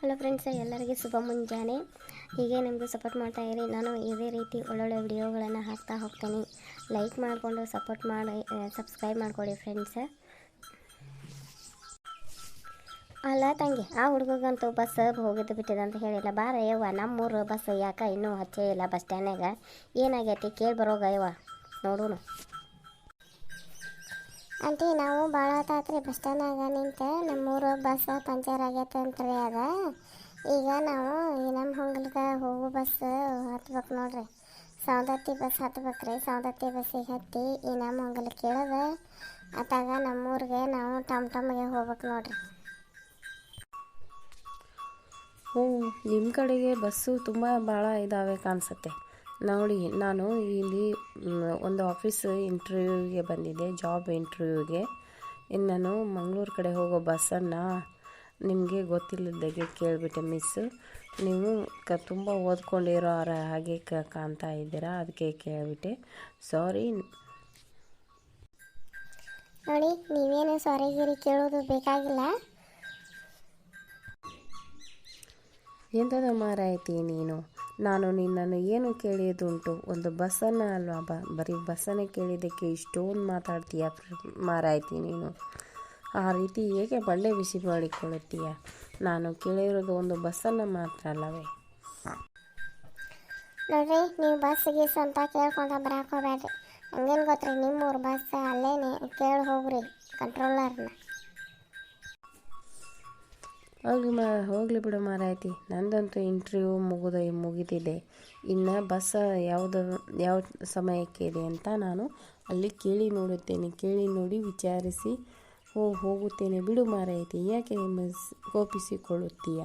Hello friends, ಎಲ್ಲರಿಗೆ ಶುಭ ಮುಂಜಾನೆ. ಹೀಗೆ ನಿಮಗೂ ಸಪೋರ್ಟ್ ಮಾಡ್ತಾ ಇರಿ. ನಾನು ಇದೇ ರೀತಿ ಒಳ್ಳೊಳ್ಳೆ ವಿಡಿಯೋಗಳನ್ನು ಹಾಕ್ತಾ ಹೋಗ್ತೀನಿ. ಲೈಕ್ ಮಾಡಿಕೊಂಡು ಸಪೋರ್ಟ್ ಮಾಡಿ, ಸಬ್ಸ್ಕ್ರೈಬ್ ಮಾಡಿಕೊಡಿ ಫ್ರೆಂಡ್ಸ್. ಅಲ್ಲ ತಂಗಿ, ಆ ಹುಡುಗಂತೂ ಬಸ್ ಹೋಗಿದ್ದು ಬಿಟ್ಟಿದೆ ಅಂತ ಹೇಳಿಲ್ಲ. ಬಾರ ಯವ್ವ, ನಮ್ಮೂರು ಬಸ್ ಯಾಕೆ ಇನ್ನೂ ಹಚ್ಚೇ ಇಲ್ಲ ಬಸ್ ಸ್ಟ್ಯಾಂಡ್ನಾಗ? ಏನಾಗೈತಿ ಕೇಳಿ ಬರೋಗ ಯವ್ವ, ನೋಡೋಣ. ಆಂಟಿ, ನಾವು ಭಾಳ ಹೊತ್ತಾತ್ರಿ ಬಸ್ ಸ್ಟ್ಯಾಂಡ್ನಾಗ ನಿಂತು. ನಮ್ಮೂರು ಬಸ್ ಪಂಚರ್ ಆಗೈತೆ ಅಂತ್ರಿ. ಅದ ಈಗ ನಾವು ನಮ್ಮ ಹೊಂಗಲ್ಗೆ ಹೋಗೋ ಬಸ್ ಹತ್ಬೇಕು ನೋಡ್ರಿ. ಸೌದತ್ತಿ ಬಸ್ ಹತ್ಬೇಕ್ರಿ. ಸೌದತ್ತಿ ಬಸ್ಸಿಗೆ ಹತ್ತಿ ಈ ನಮ್ಮ ಹೊಂಗಲ್ಗೆ ಕೇಳೋದು ಅತ್ತಾಗ ನಮ್ಮೂರಿಗೆ ನಾವು ಟಮ್ಗೆ ಹೋಗ್ಬೇಕು ನೋಡ್ರಿ. ನಿಮ್ಮ ಕಡೆಗೆ ಬಸ್ಸು ತುಂಬ ಭಾಳ ಇದ್ದಾವೆ ಕಾಣಿಸುತ್ತೆ ನೋಡಿ. ನಾನು ಇಲ್ಲಿ ಒಂದು ಆಫೀಸ್ ಇಂಟರ್ವ್ಯೂಗೆ ಬಂದಿದ್ದೆ, ಜಾಬ್ ಇಂಟರ್ವ್ಯೂಗೆ. ಇನ್ನು ನಾನು ಮಂಗಳೂರು ಕಡೆ ಹೋಗೋ ಬಸ್ಸನ್ನು ನಿಮಗೆ ಗೊತ್ತಿಲ್ಲದಾಗೆ ಕೇಳಿಬಿಟ್ಟೆ ಮಿಸ್ಸು. ನೀವು ತುಂಬ ಓದ್ಕೊಂಡಿರೋರ ಹಾಗೆ ಕಾಣ್ತಾ ಇದ್ದೀರಾ, ಅದಕ್ಕೆ ಕೇಳಿಬಿಟ್ಟೆ. ಸಾರಿ ನೋಡಿ, ನೀವೇನು ಸಾರಿಗಿರಿ ಕೇಳೋದು ಬೇಕಾಗಿಲ್ಲ. ಎಂಥದ ಮಾರಾಯ್ತಿ ನೀನು? ನಾನು ನಿನ್ನನ್ನು ಏನು ಕೇಳಿದುಂಟು? ಒಂದು ಬಸ್ಸನ್ನು ಅಲ್ವಾ, ಬರೀ ಬಸ್ಸನ್ನೇ ಕೇಳಿದ್ದಕ್ಕೆ ಇಷ್ಟೊಂದು ಮಾತಾಡ್ತೀಯ ಮಾರಾಯ್ತಿ ನೀನು. ಆ ರೀತಿ ಹೇಗೆ ಬಂಡೆ ಬಿಸಿ ಮಾಡಿಕೊಳ್ಳುತ್ತೀಯ? ನಾನು ಕೇಳಿರೋದು ಒಂದು ಬಸ್ಸನ್ನು ಮಾತ್ರ ಅಲ್ಲವೇ? ನೋಡ್ರಿ, ನೀವು ಬಸ್ ಗೀಸ್ ಅಂತ ಕೇಳ್ಕೊಂಡ ಬರಾಕೋಬೇಡ್ರಿ. ಹಂಗೇನು ಗೊತ್ತ್ರಿ, ನಿಮ್ಮೂರು ಬಸ್ ಅಲ್ಲೇನೆ ಕೇಳಿ ಹೋಗ್ರಿ ಕಂಟ್ರೋಲರ್ನ. ಹೋಗಲಿ ಬಿಡು ಮಾರಾಯ್ತಿ, ನಂದಂತೂ ಇಂಟರ್ವ್ಯೂ ಮುಗಿದಿದೆ. ಇನ್ನು ಬಸ್ ಯಾವ ಸಮಯಕ್ಕೆ ಇದೆ ಅಂತ ನಾನು ಅಲ್ಲಿ ಕೇಳಿ ನೋಡುತ್ತೇನೆ. ಕೇಳಿ ನೋಡಿ ವಿಚಾರಿಸಿ ಹೋಗುತ್ತೇನೆ. ಬಿಡು ಮಾರಾಯ್ತಿ, ಯಾಕೆ ಕೋಪಿಸಿಕೊಳ್ಳುತ್ತೀಯ?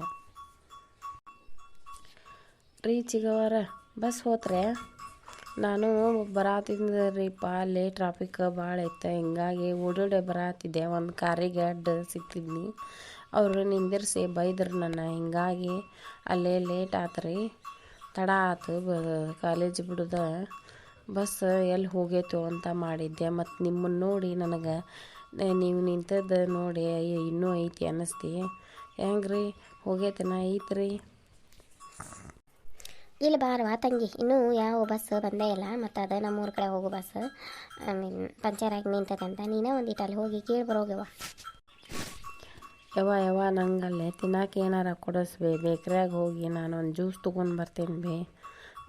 ರೀ ಚಿಗವರ, ಬಸ್ ಹೋತ್ರೆ? ನಾನು ಬರಾತಿದ್ದರೀಪ್ಪ, ಅಲ್ಲೇ ಟ್ರಾಫಿಕ್ ಭಾಳ ಇತ್ತು. ಹಿಂಗಾಗಿ ಓಡೋಡೆ ಬರಾತಿದ್ದೆ. ಒಂದು ಕಾರಿಗೆ ಅಡ್ಡ ಸಿಕ್ತಿದ್ನಿ. ಅವರು ನಿಂದಿರಿಸಿ ಬೈದ್ರು ನನ್ನ. ಹಿಂಗಾಗಿ ಅಲ್ಲೇ ಲೇಟ್ ಆತ್ರಿ, ತಡ ಆಯ್ತು ಕಾಲೇಜ್ ಬಿಡೋದು. ಬಸ್ ಎಲ್ಲಿ ಹೋಗೈತೋ ಅಂತ ಮಾಡಿದ್ದೆ. ಮತ್ತು ನಿಮ್ಮನ್ನು ನೋಡಿ ನನಗೆ ನೀವು ನಿಂತದ್ದು ನೋಡಿ ಇನ್ನೂ ಐತಿ ಅನ್ನಿಸ್ತಿ. ಹೆಂಗ್ರಿ, ಹೋಗೈತನ ಐತ್ರಿ? ಇಲ್ಲಿ ಬಾರವಾ ತಂಗಿ, ಇನ್ನೂ ಯಾವ ಬಸ್ ಬಂದೇ ಇಲ್ಲ. ಮತ್ತು ಅದು ನಮ್ಮೂರ ಕಡೆ ಹೋಗೋ ಬಸ್ ಪಂಚರ್ ಆಗಿ ನಿಂತದಂತ. ನೀನೇ ಒಂದಿಟ್ಟು ಅಲ್ಲಿ ಹೋಗಿ ಕೇಳಿ ಬರೋಗವ. ಯವ್ವ ನಂಗಲ್ಲೇ ತಿನ್ನಕ್ಕೆ ಏನಾರ ಕೊಡಿಸ್ಬೇ. ಬೇಕ್ರಿಯಾಗ ಹೋಗಿ ನಾನು ಒಂದು ಜ್ಯೂಸ್ ತೊಗೊಂಡು ಬರ್ತೇನೆ ಬೇ.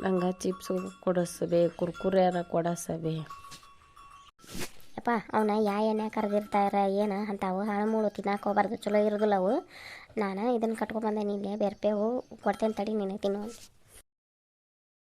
ನಂಗೆ ಚಿಪ್ಸು ಕೊಡಿಸ್ಬೇ, ಕುರ್ಕುರೆಯಾರ ಕೊಡಿಸ್ಬೇ. ಯಪ್ಪ, ಅವನ್ನ ಎಣ್ಣೆ ಕರೆದಿರ್ತಾರ ಏನು ಅಂತಾವು ಹಾಳು ಮೂಳು ತಿನ್ನಕ್ಕೆ ಹೋಗ್ಬಾರ್ದು, ಚಲೋ ಇರೋದಿಲ್ಲ ಅವು. ನಾನು ಇದನ್ನು ಕಟ್ಕೊಂಡ್ಬಂದೆ, ನಿನ್ನೆ ಬೇರ್ಪೇವು ಕೊಡ್ತೇನೆ ತಡಿ, ನೀನು ತಿನ್ನುವಂತೆ.